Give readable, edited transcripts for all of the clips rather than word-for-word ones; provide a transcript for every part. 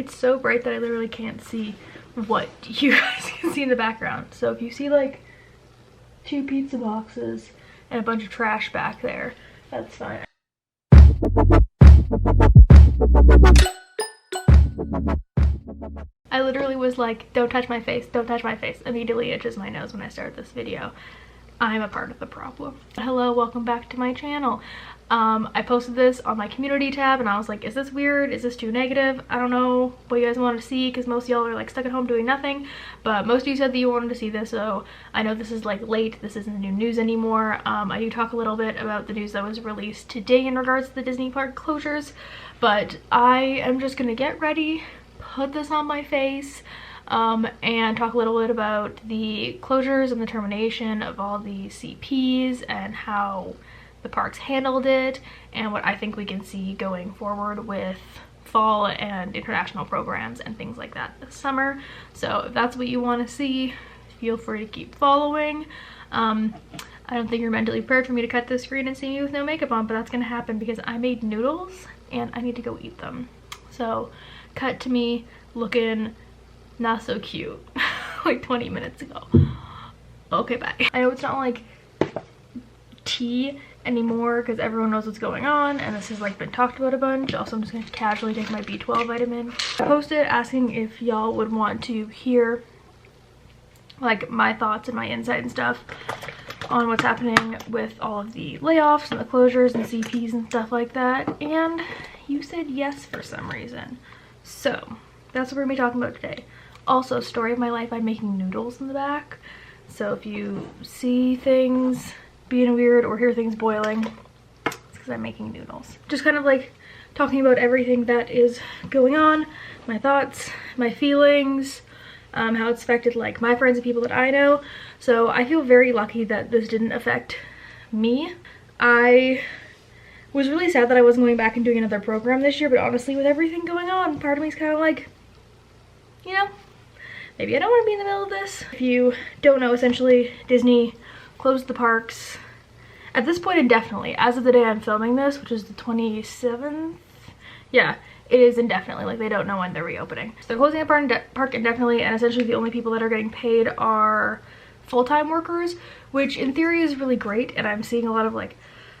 It's so bright that I literally can't see what you guys can see in the background. So if you see like 2 pizza boxes and a bunch of trash back there, that's fine. I literally was like, don't touch my face, don't touch my face. Immediately itches my nose when I start this video. I'm a part of the problem. Hello, welcome back to my channel. I posted this on my community tab and I was like, is this weird? Is this too negative? I don't know what you guys want to see because most of y'all are like stuck at home doing nothing, but most of you said that you wanted to see this, so I know this is like late, this isn't the new news anymore. I do talk a little bit about the news that was released today in regards to the Disney park closures, but I am just gonna get ready, put this on my face, and talk a little bit about the closures and the termination of all the CPs and how the parks handled it and what I think we can see going forward with fall and international programs and things like that this summer. So if that's what you want to see, feel free to keep following. I don't think you're mentally prepared for me to cut this screen and see me with no makeup on, but that's gonna happen because I made noodles and I need to go eat them. So cut to me looking not so cute like 20 minutes ago. Okay, bye. I know it's not like tea anymore because everyone knows what's going on and this has like been talked about a bunch. Also, I'm just gonna casually take my B12 vitamin. I posted asking if y'all would want to hear like my thoughts and my insight and stuff on what's happening with all of the layoffs and the closures and CPs and stuff like that, and you said yes for some reason. So that's what we're gonna be talking about today. Also, story of my life, I'm making noodles in the back, so if you see things being weird or hear things boiling, it's because I'm making noodles. Just kind of like talking about everything that is going on, my thoughts, my feelings, how it's affected like my friends and people that I know. So I feel very lucky that this didn't affect me. I was really sad that I wasn't going back and doing another program this year, but honestly with everything going on, part of me is kind of like, you know, maybe I don't want to be in the middle of this. If you don't know, essentially Disney closed the parks at this point indefinitely. As of the day I'm filming this, which is the 27th, yeah, it is indefinitely. Like, they don't know when they're reopening. So they're closing the park indefinitely, and essentially the only people that are getting paid are full-time workers, which in theory is really great, and I'm seeing a lot of like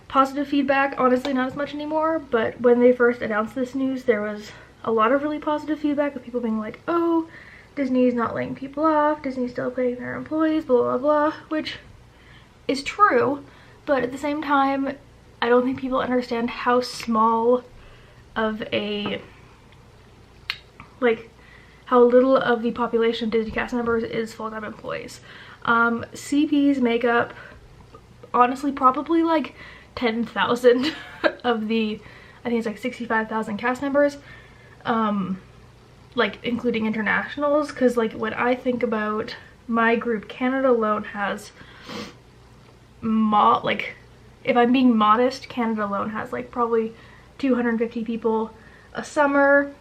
positive feedback. Honestly, not as much anymore, but when they first announced this news, there was a lot of really positive feedback of people being like, oh, Disney's not laying people off, Disney's still paying their employees, blah blah blah, which is true, but at the same time I don't think people understand how small of a, like, how little of the population of Disney cast members is full-time employees. CPs make up honestly probably like 10,000 of the, I think it's like 65,000 cast members, like including internationals, because like when I think about my group, Canada alone has like, if I'm being modest, Canada alone has like probably 250 people a summer.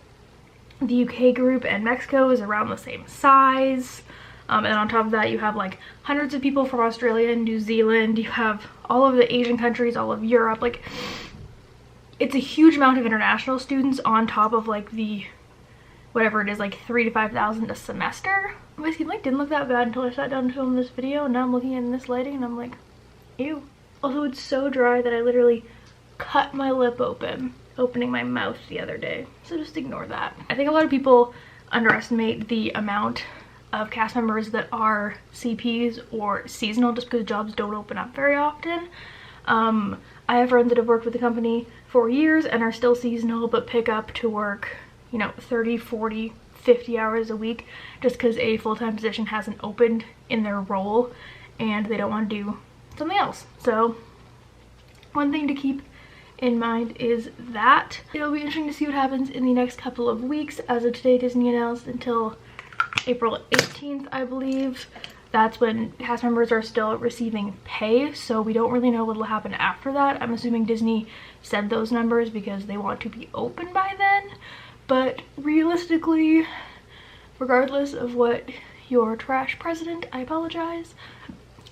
The UK group and Mexico is around the same size, and on top of that you have like hundreds of people from Australia and New Zealand. You have all of the Asian countries, all of Europe. Like, it's a huge amount of international students on top of like the whatever it is, like 3,000 to 5,000 a semester. My skin like didn't look that bad until I sat down to film this video, and now I'm looking in this lighting and I'm like, ew. Also, it's so dry that I literally cut my lip opening my mouth the other day, so just ignore that. I think a lot of people underestimate the amount of cast members that are CPs or seasonal just because jobs don't open up very often. I have friends that have worked with the company for years and are still seasonal but pick up to work, you know, 30, 40, 50 hours a week just because a full-time position hasn't opened in their role and they don't want to do something else. So one thing to keep in mind is that it'll be interesting to see what happens in the next couple of weeks. As of today, Disney announced until April 18th, I believe. That's when cast members are still receiving pay, so we don't really know what will happen after that. I'm assuming Disney said those numbers because they want to be open by then, but realistically, regardless of what your trash president, I apologize,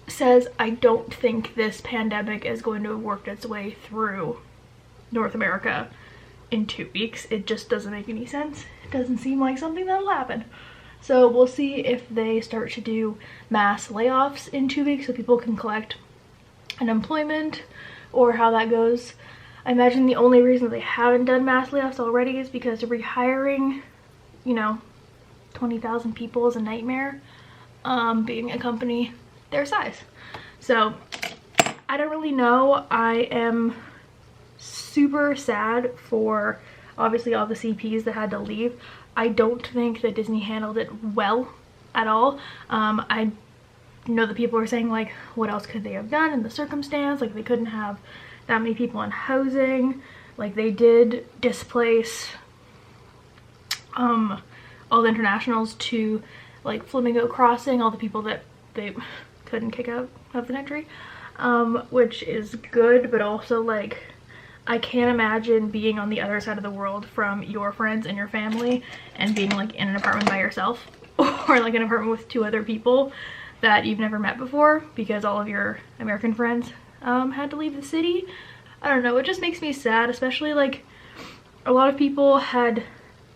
says, I don't think this pandemic is going to have worked its way through North America in 2 weeks. It just doesn't make any sense doesn't seem like something that'll happen. So we'll see if they start to do mass layoffs in 2 weeks so people can collect unemployment, or how that goes. I imagine the only reason they haven't done mass layoffs already is because rehiring, you know, 20,000 people is a nightmare, being a company their size. So I don't really know. I am super sad for obviously all the CPs that had to leave. I don't think that Disney handled it well at all. I know that people are saying like, what else could they have done in the circumstance? Like, they couldn't have that many people in housing. Like, they did displace all the internationals to like Flamingo Crossing, all the people that they couldn't kick out of the country, which is good, but also like, I can't imagine being on the other side of the world from your friends and your family and being like in an apartment by yourself, or like an apartment with 2 other people that you've never met before because all of your American friends had to leave the city. I don't know, it just makes me sad, especially like a lot of people had,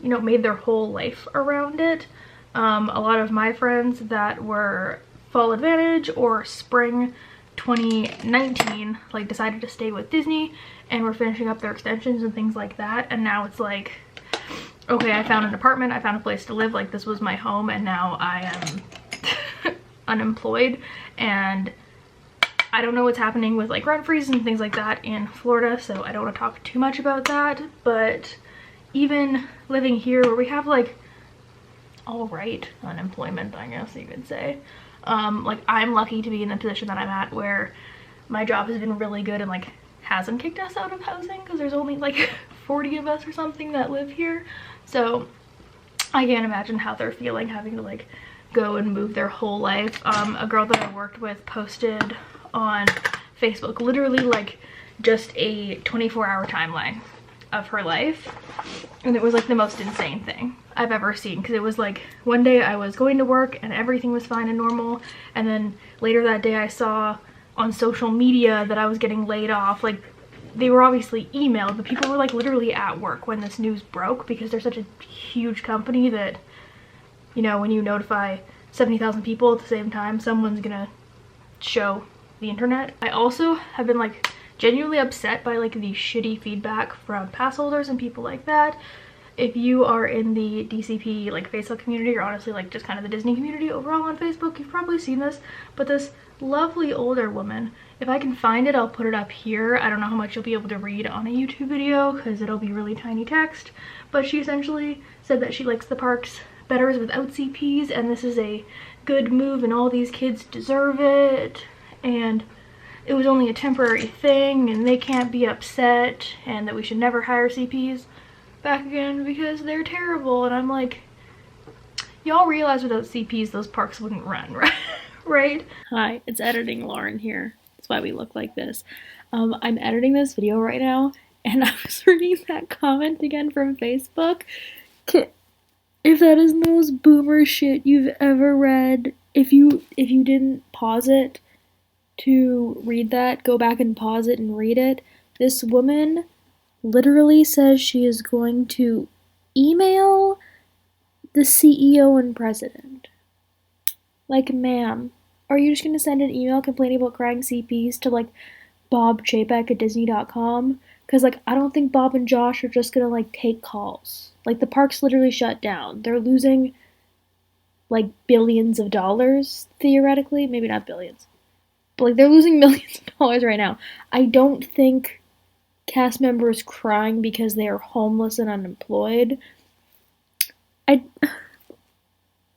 you know, made their whole life around it. A lot of my friends that were Fall Advantage or Spring 2019 like decided to stay with Disney and were finishing up their extensions and things like that, and now it's like, okay, I found an apartment, I found a place to live, like this was my home, and now I am unemployed, and I don't know what's happening with like rent freezes and things like that in Florida, so I don't want to talk too much about that. But even living here where we have like all right unemployment, I guess you could say, like I'm lucky to be in the position that I'm at where my job has been really good and like hasn't kicked us out of housing, because there's only like 40 of us or something that live here. So I can't imagine how they're feeling having to like go and move their whole life. A girl that I worked with posted on Facebook literally like just a 24-hour timeline of her life, and it was like the most insane thing I've ever seen, because it was like one day I was going to work and everything was fine and normal, and then later that day I saw on social media that I was getting laid off. Like, they were obviously emailed, but people were like literally at work when this news broke, because they're such a huge company that, you know, when you notify 70,000 people at the same time, someone's gonna show the internet. I also have been like genuinely upset by like the shitty feedback from pass holders and people like that. If you are in the DCP like Facebook community, or honestly like just kind of the Disney community overall on Facebook, you've probably seen this, but this lovely older woman, if I can find it, I'll put it up here. I don't know how much you'll be able to read on a YouTube video because it'll be really tiny text, but she essentially said that she likes the parks better without CPs, and this is a good move and all these kids deserve it, and it was only a temporary thing and they can't be upset, and that we should never hire CPs back again because they're terrible. And I'm like, y'all realize without CPs those parks wouldn't run, right? Right? Hi, it's editing Lauren here. That's why we look like this. I'm editing this video right now, and I was reading that comment again from Facebook. If that is the most boomer shit you've ever read, if you didn't pause it to read that, go back and pause it and read it. This woman literally says she is going to email the CEO and president. Like, ma'am, are you just gonna send an email complaining about crying CPs to like Bob Chapek at Disney.com? Because like, I don't think Bob and Josh are just gonna like take calls. Like, the park's literally shut down. They're losing like billions of dollars, theoretically. Maybe not billions, but like they're losing millions of dollars right now. I don't think cast members crying because they are homeless and unemployed.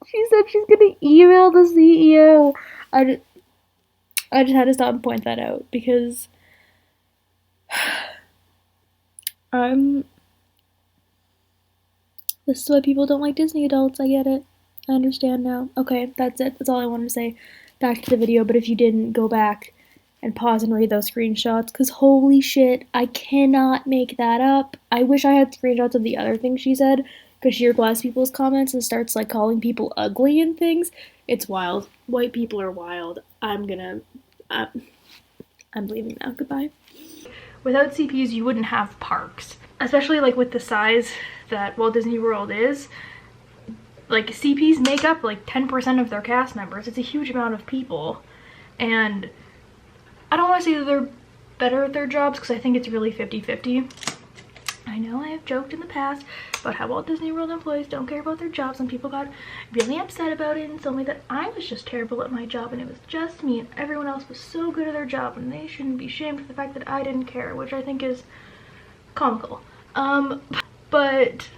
She said she's gonna email the CEO. I just had to stop and point that out, because this is why people don't like Disney adults. I get it. I understand now. Okay, that's it. That's all I wanted to say. Back to the video, but if you didn't, go back and pause and read those screenshots, because holy shit, I cannot make that up. I wish I had screenshots of the other things she said, because she replies people's comments and starts like calling people ugly and things. It's wild. White people are wild. I'm leaving now. Goodbye. Without CPs, you wouldn't have parks. especially like with the size that Walt Disney World is, like CPs make up like 10% of their cast members. It's a huge amount of people, and I don't want to say that they're better at their jobs because I think it's really 50-50. I know I have joked in the past about how Walt Disney World employees don't care about their jobs, and people got really upset about it and told me that I was just terrible at my job and it was just me and everyone else was so good at their job and they shouldn't be shamed for the fact that I didn't care, which I think is comical. But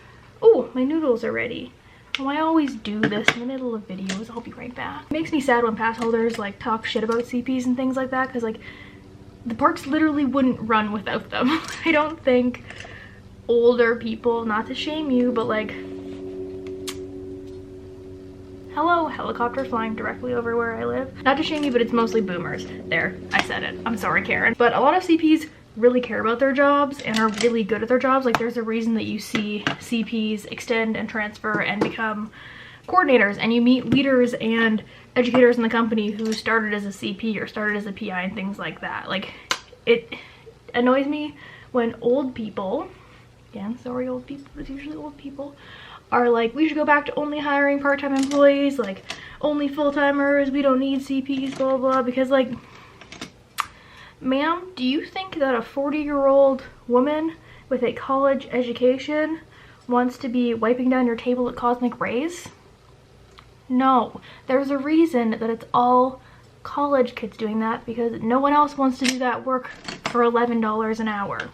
oh, my noodles are ready. Oh, I always do this in the middle of videos. I'll be right back. It makes me sad when pass holders like talk shit about CPs and things like that, because like the parks literally wouldn't run without them. I don't think older people, not to shame you, but like, hello, helicopter flying directly over where I live. Not to shame you, but it's mostly boomers. There, I said it. I'm sorry, Karen. But a lot of CPs really care about their jobs and are really good at their jobs. Like there's a reason that you see CPs extend and transfer and become coordinators, and you meet leaders and educators in the company who started as a CP or started as a PI and things like that. Like it annoys me when old people, again, sorry old people, it's usually old people, are like, we should go back to only hiring part-time employees, like only full-timers, we don't need CPs, blah blah, because like, ma'am, do you think that a 40-year-old woman with a college education wants to be wiping down your table at Cosmic Rays? No, there's a reason that it's all college kids doing that, because no one else wants to do that work for $11 an hour.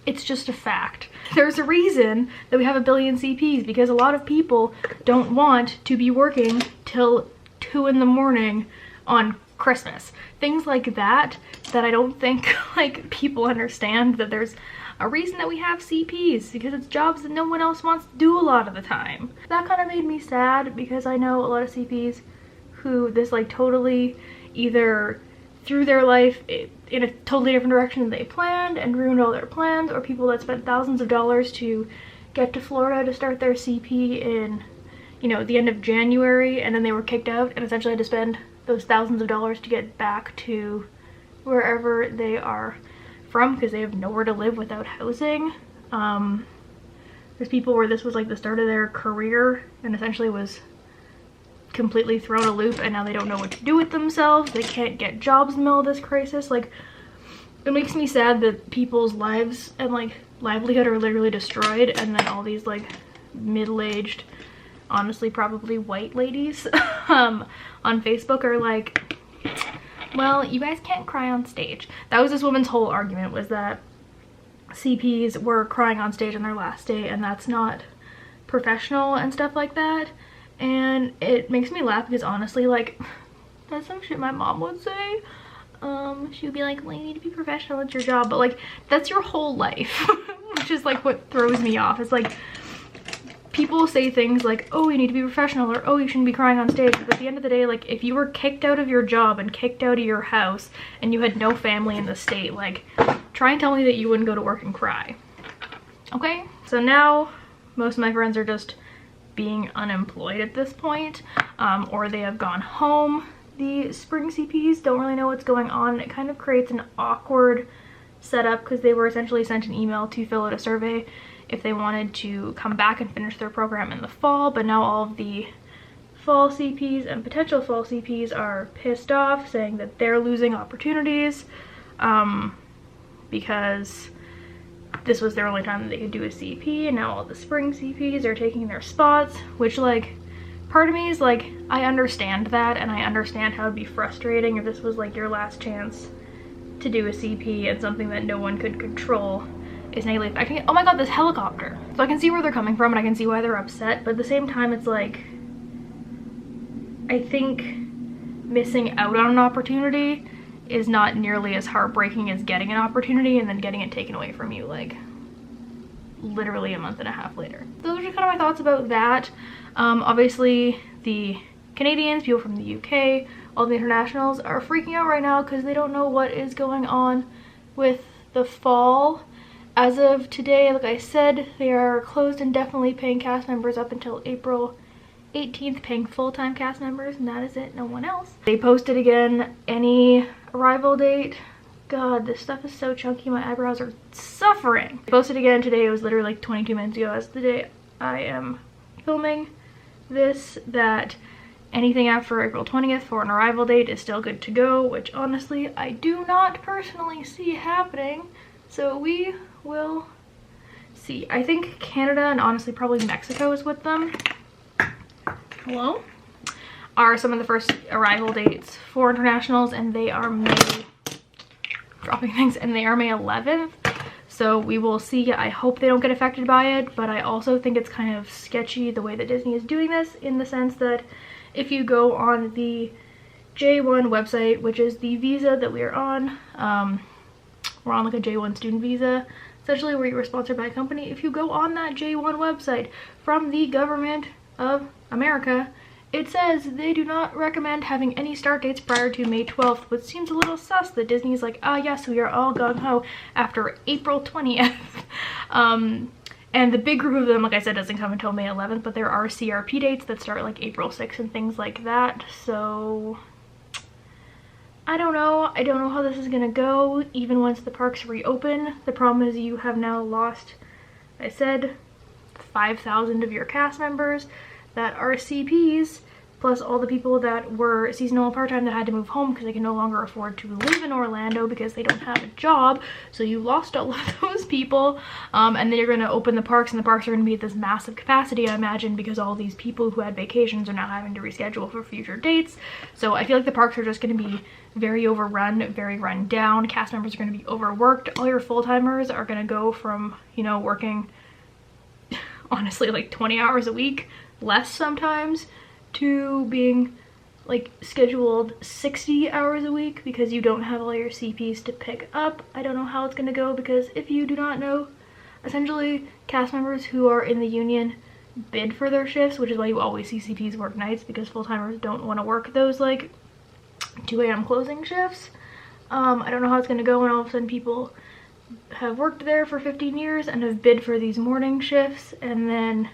It's just a fact. There's a reason that we have a billion CPs, because a lot of people don't want to be working till 2 in the morning on Christmas. Things like that I don't think like people understand, that there's a reason that we have CPs, because it's jobs that no one else wants to do a lot of the time. That kind of made me sad, because I know a lot of CPs who this like totally either threw their life in a totally different direction than they planned and ruined all their plans, or people that spent thousands of dollars to get to Florida to start their CP in, you know, the end of January, and then they were kicked out and essentially had to spend those thousands of dollars to get back to wherever they are from, because they have nowhere to live without housing. There's people where this was like the start of their career and essentially was completely thrown a loop, and now they don't know what to do with themselves. They can't get jobs in the middle of this crisis. Like, it makes me sad that people's lives and like livelihood are literally destroyed, and then all these like middle-aged, honestly probably white ladies on Facebook are like, well, you guys can't cry on stage. That was this woman's whole argument, was that CPs were crying on stage on their last day and that's not professional and stuff like that. And it makes me laugh, because honestly, like, that's some shit my mom would say. She would be like, well, you need to be professional at your job, but like, that's your whole life. Which is like what throws me off. It's like, people say things like, oh, you need to be professional, or oh, you shouldn't be crying on stage. But at the end of the day, like, if you were kicked out of your job and kicked out of your house and you had no family in the state, like, try and tell me that you wouldn't go to work and cry. Okay? So now most of my friends are just being unemployed at this point, or they have gone home. The spring CPs don't really know what's going on. It kind of creates an awkward setup, because they were essentially sent an email to fill out a survey if they wanted to come back and finish their program in the fall, but now all of the fall CPs and potential fall CPs are pissed off, saying that they're losing opportunities because this was their only time that they could do a CP, and now all the spring CPs are taking their spots, which, like, part of me is like, I understand that, and I understand how it'd be frustrating if this was like your last chance to do a CP and something that no one could control is negatively affecting it. Oh my god, this helicopter. So I can see where they're coming from and I can see why they're upset, but at the same time it's like, I think missing out on an opportunity is not nearly as heartbreaking as getting an opportunity and then getting it taken away from you like literally a month and a half later. Those are just kind of my thoughts about that. Obviously the Canadians, people from the UK, all the internationals are freaking out right now because they don't know what is going on with the fall. As of today, like I said, they are closed indefinitely, paying cast members up until April 18th, paying full-time cast members, and that is it, no one else. They posted again any arrival date God, this stuff is so chunky. My eyebrows are suffering. I posted again today. It was literally like 22 minutes ago. As the day I am filming this, that anything after April 20th for an arrival date is still good to go, which honestly I do not personally see happening. So we will see. I think Canada and honestly probably Mexico is with them. Hello? Are some of the first arrival dates for internationals, and they are May, dropping things, and they are May 11th. So we will see. I hope they don't get affected by it, but I also think it's kind of sketchy the way that Disney is doing this, in the sense that if you go on the J1 website, which is the visa that we are on, we're on like a J1 student visa, essentially where you were sponsored by a company. If you go on that J1 website from the government of America, it says they do not recommend having any start dates prior to May 12th, which seems a little sus that Disney's like, ah yes, we are all gung-ho after April 20th. And the big group of them, like I said, doesn't come until May 11th, but there are CRP dates that start like April 6th and things like that. So I don't know. I don't know how this is gonna go, even once the parks reopen. The problem is you have now lost, I said, 5,000 of your cast members that are CPs, plus all the people that were seasonal and part-time that had to move home because they can no longer afford to live in Orlando because they don't have a job. So you lost all of those people, and then you're going to open the parks, and the parks are going to be at this massive capacity, I imagine, because all these people who had vacations are now having to reschedule for future dates. So I feel like the parks are just going to be very overrun, very run down. Cast members are going to be overworked. All your full-timers are going to go from, you know, working honestly like 20 hours a week, less sometimes, to being like scheduled 60 hours a week because you don't have all your CPs to pick up. I don't know how it's going to go, because if you do not know, essentially cast members who are in the union bid for their shifts, which is why you always see CPs work nights, because full-timers don't want to work those like 2 a.m. closing shifts. I don't know how it's going to go when all of a sudden people have worked there for 15 years and have bid for these morning shifts, and then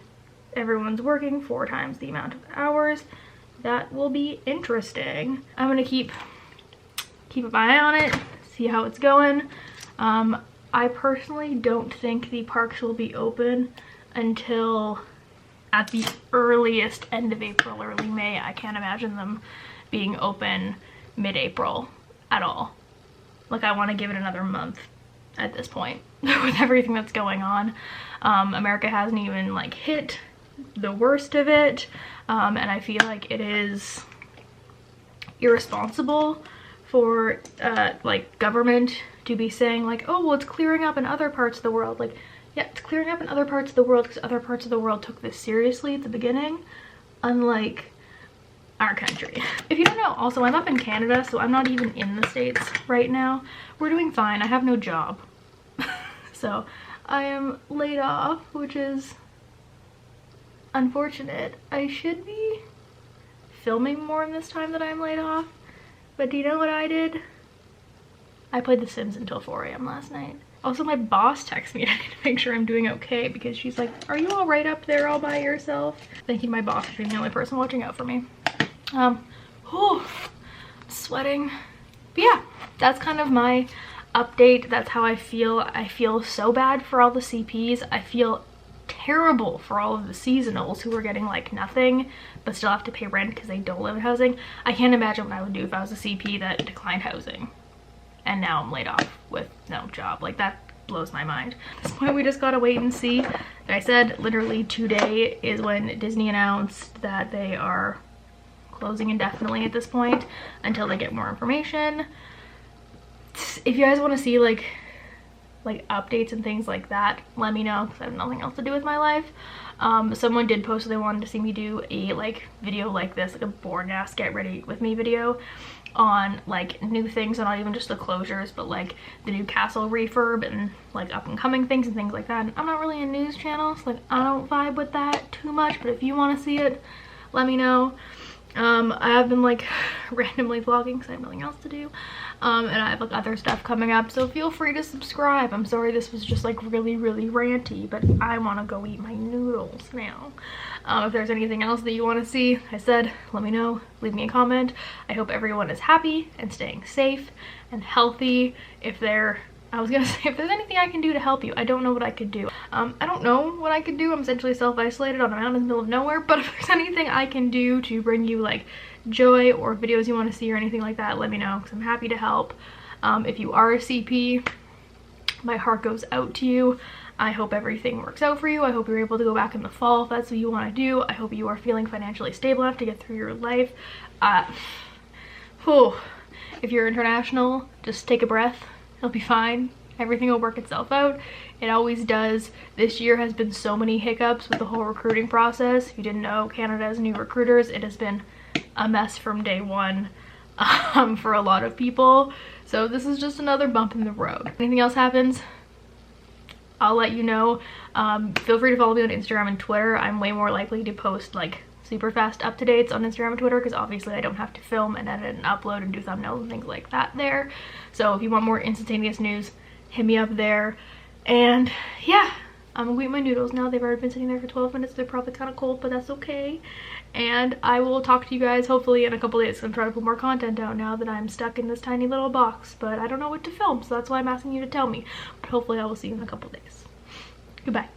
everyone's working 4 times the amount of hours. That will be interesting. I'm gonna keep an eye on it, see how it's going. I personally don't think the parks will be open until at the earliest end of April, early May. I can't imagine them being open mid-April at all. Like, I want to give it another month at this point with everything that's going on. America hasn't even like hit the worst of it, and I feel like it is irresponsible for like government to be saying like, oh well, it's clearing up in other parts of the world. Like, yeah, it's clearing up in other parts of the world because other parts of the world took this seriously at the beginning, unlike our country. If you don't know, also I'm up in Canada, so I'm not even in the States right now. We're doing fine. I have no job. So I am laid off, which is unfortunate. I should be filming more in this time that I'm laid off, but do you know what I did? I played The Sims until 4 a.m. last night. Also, my boss texted me. I need to make sure I'm doing okay, because she's like, are you all right up there all by yourself? Thank you to my boss for being the only person watching out for me. Sweating. But yeah, that's kind of my update. That's how I feel. I feel so bad for all the CPs. I feel terrible for all of the seasonals who are getting like nothing but still have to pay rent because they don't live in housing. I can't imagine what I would do if I was a CP that declined housing and now I'm laid off with no job. Like, that blows my mind. At this point, we just gotta wait and see. Like I said, literally today is when Disney announced that they are closing indefinitely at this point until they get more information. If you guys want to see like updates and things like that, let me know, because I have nothing else to do with my life. Someone did post that they wanted to see me do a like video like this, like a boring ass get ready with me video on like new things, and not even just the closures, but like the new castle refurb and like up and coming things and things like that. And I'm not really a news channel, so like I don't vibe with that too much, but if you want to see it, let me know. I have been like randomly vlogging because I have nothing else to do, and I have like other stuff coming up, so feel free to subscribe. I'm sorry this was just like really ranty, but I want to go eat my noodles now. If there's anything else that you want to see, I said, let me know, leave me a comment. I hope everyone is happy and staying safe and healthy. I was gonna say, if there's anything I can do to help you, I don't know what I could do. I don't know what I could do. I'm essentially self-isolated on a mountain in the middle of nowhere, but if there's anything I can do to bring you like joy or videos you want to see or anything like that, let me know, because I'm happy to help. If you are a CP, my heart goes out to you. I hope everything works out for you. I hope you're able to go back in the fall if that's what you want to do. I hope you are feeling financially stable enough to get through your life. If you're international, just take a breath. It'll be fine. Everything will work itself out. It always does. This year has been so many hiccups with the whole recruiting process. If you didn't know, Canada has new recruiters. It has been a mess from day one for a lot of people. So this is just another bump in the road. If anything else happens, I'll let you know. Feel free to follow me on Instagram and Twitter. I'm way more likely to post like super fast updates on Instagram and Twitter because obviously I don't have to film and edit and upload and do thumbnails and things like that there. So if you want more instantaneous news, hit me up there. And yeah, I'm gonna eat my noodles now. They've already been sitting there for 12 minutes. They're probably kind of cold, but that's okay. And I will talk to you guys hopefully in a couple days. I'm trying to put more content out now that I'm stuck in this tiny little box, but I don't know what to film, so that's why I'm asking you to tell me. But hopefully I will see you in a couple days. Goodbye.